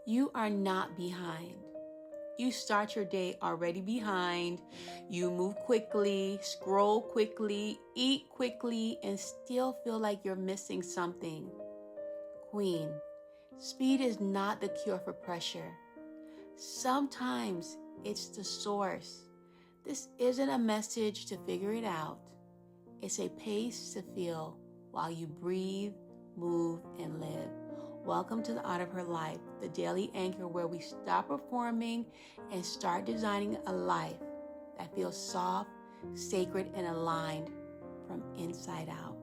You are not behind. You start your day already behind. You move quickly, scroll quickly, eat quickly, and still feel like you're missing something. Queen, speed is not the cure for pressure. Sometimes it's the source. This isn't a message to figure it out. It's a pace to feel while you breathe, move, and live. Welcome to the Art of Her Life, the daily anchor where we stop performing and start designing a life that feels soft, sacred, and aligned from inside out.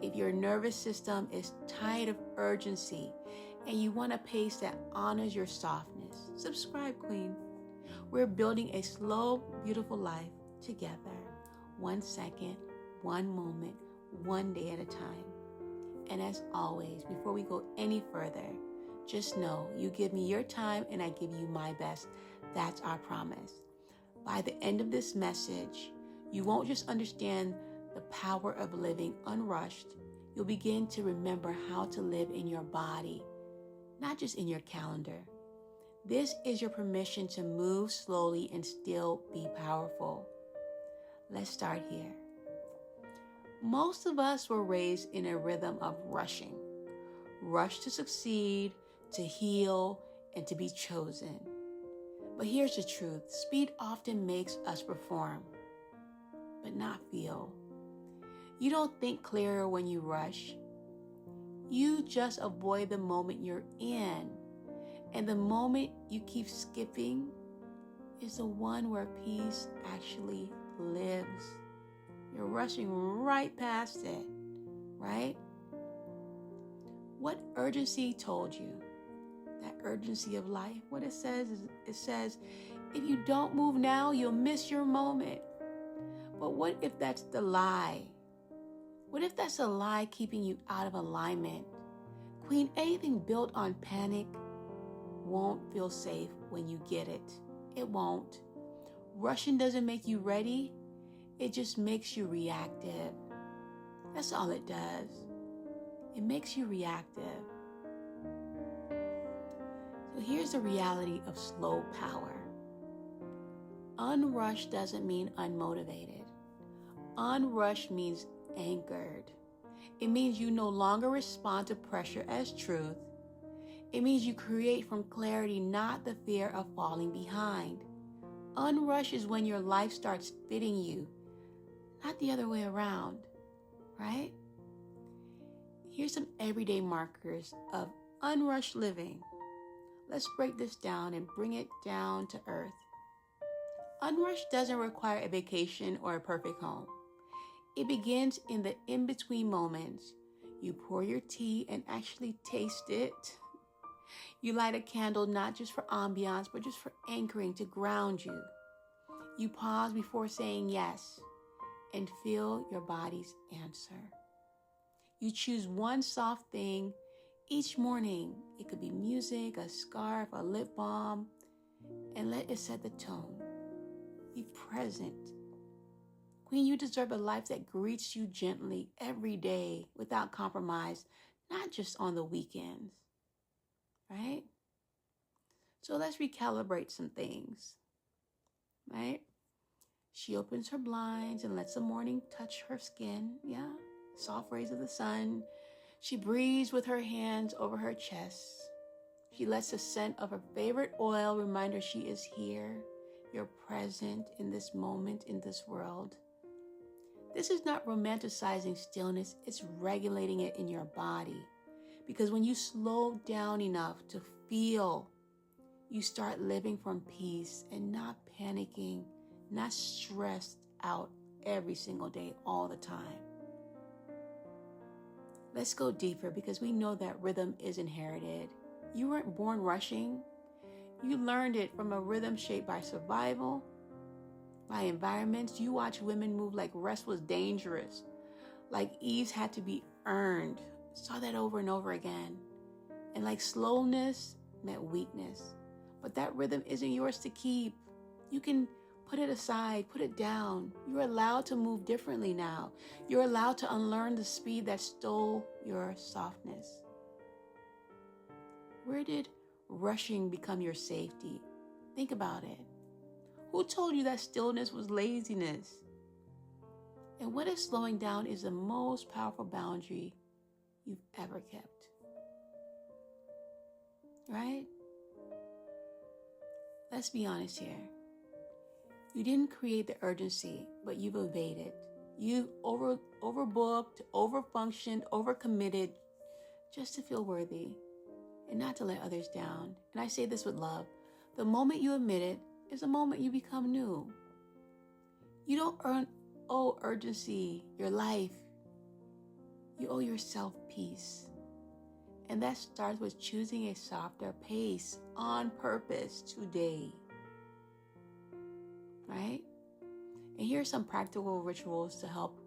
If your nervous system is tired of urgency and you want a pace that honors your softness, subscribe, Queen. We're building a slow, beautiful life together, 1 second, 1 moment, 1 day at a time. And as always, before we go any further, just know you give me your time and I give you my best. That's our promise. By the end of this message, you won't just understand the power of living unrushed. You'll begin to remember how to live in your body, not just in your calendar. This is your permission to move slowly and still be powerful. Let's start here. Most of us were raised in a rhythm of rushing. Rush to succeed, to heal, and to be chosen. But here's the truth. Speed often makes us perform, but not feel. You don't think clearer when you rush. You just avoid the moment you're in. And the moment you keep skipping is the one where peace actually lives. You're rushing right past it, right? What urgency told you? That urgency of life. What it says is, if you don't move now, you'll miss your moment. But what if that's the lie? What if that's a lie keeping you out of alignment? Queen, anything built on panic won't feel safe when you get it. It won't. Rushing doesn't make you ready. It just makes you reactive. That's all it does. It makes you reactive. So here's the reality of slow power. Unrushed doesn't mean unmotivated. Unrushed means anchored. It means you no longer respond to pressure as truth. It means you create from clarity, not the fear of falling behind. Unrushed is when your life starts fitting you, not the other way around, right? Here's some everyday markers of unrushed living. Let's break this down and bring it down to earth. Unrushed doesn't require a vacation or a perfect home. It begins in the in-between moments. You pour your tea and actually taste it. You light a candle not just for ambiance, but just for anchoring to ground you. You pause before saying yes and feel your body's answer. You choose one soft thing each morning. It could be music, a scarf, a lip balm, and let it set the tone. Be present. Queen, you deserve a life that greets you gently every day without compromise, not just on the weekends, right? So let's recalibrate some things, right? She opens her blinds and lets the morning touch her skin. Yeah, soft rays of the sun. She breathes with her hands over her chest. She lets the scent of her favorite oil remind her she is here. You're present in this moment, in this world. This is not romanticizing stillness. It's regulating it in your body. Because when you slow down enough to feel, you start living from peace and not panicking, not stressed out every single day, all the time. Let's go deeper because we know that rhythm is inherited. You weren't born rushing. You learned it from a rhythm shaped by survival, by environments. You watch women move like rest was dangerous, like ease had to be earned. Saw that over and over again. And like slowness meant weakness. But that rhythm isn't yours to keep. You can put it aside, put it down. You're allowed to move differently now. You're allowed to unlearn the speed that stole your softness. Where did rushing become your safety? Think about it. Who told you that stillness was laziness? And what if slowing down is the most powerful boundary you've ever kept? Right? Let's be honest here. You didn't create the urgency, but you've evaded. You've overbooked, overfunctioned, overcommitted just to feel worthy and not to let others down. And I say this with love. The moment you admit it is the moment you become new. You don't owe urgency your life. You owe yourself peace. And that starts with choosing a softer pace on purpose today. Right? And here are some practical rituals to help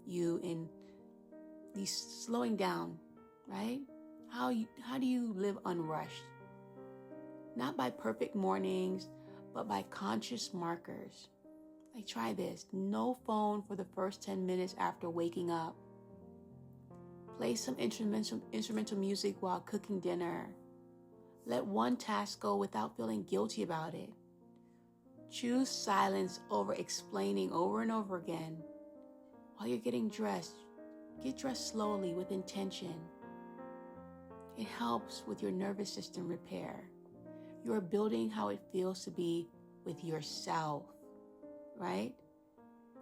you in these slowing down, right? How do you live unrushed? Not by perfect mornings, but by conscious markers. Like try this. No phone for the first 10 minutes after waking up. Play some instrumental music while cooking dinner. Let one task go without feeling guilty about it. Choose silence over explaining over and over again. While you're getting dressed, get dressed slowly with intention. It helps with your nervous system repair. You're building how it feels to be with yourself, right?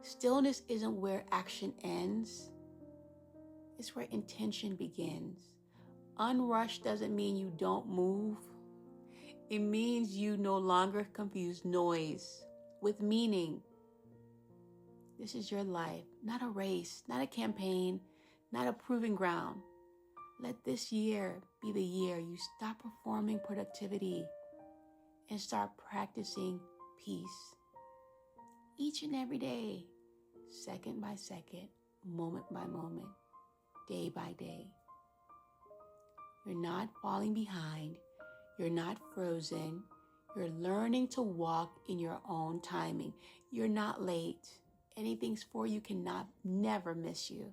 Stillness isn't where action ends. It's where intention begins. Unrushed doesn't mean you don't move. It means you no longer confuse noise with meaning. This is your life, not a race, not a campaign, not a proving ground. Let this year be the year you stop performing productivity and start practicing peace. Each and every day, second by second, moment by moment, day by day. You're not falling behind. You're not frozen. You're learning to walk in your own timing. You're not late. Anything's for you cannot never miss you.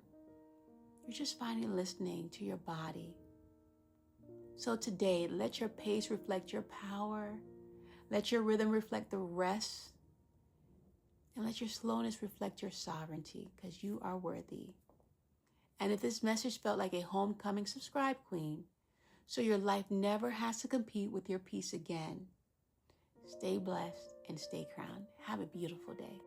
You're just finally listening to your body. So today, let your pace reflect your power. Let your rhythm reflect the rest. And let your slowness reflect your sovereignty, because you are worthy. And if this message felt like a homecoming, subscribe, Queen, so your life never has to compete with your peace again. Stay blessed and stay crowned. Have a beautiful day.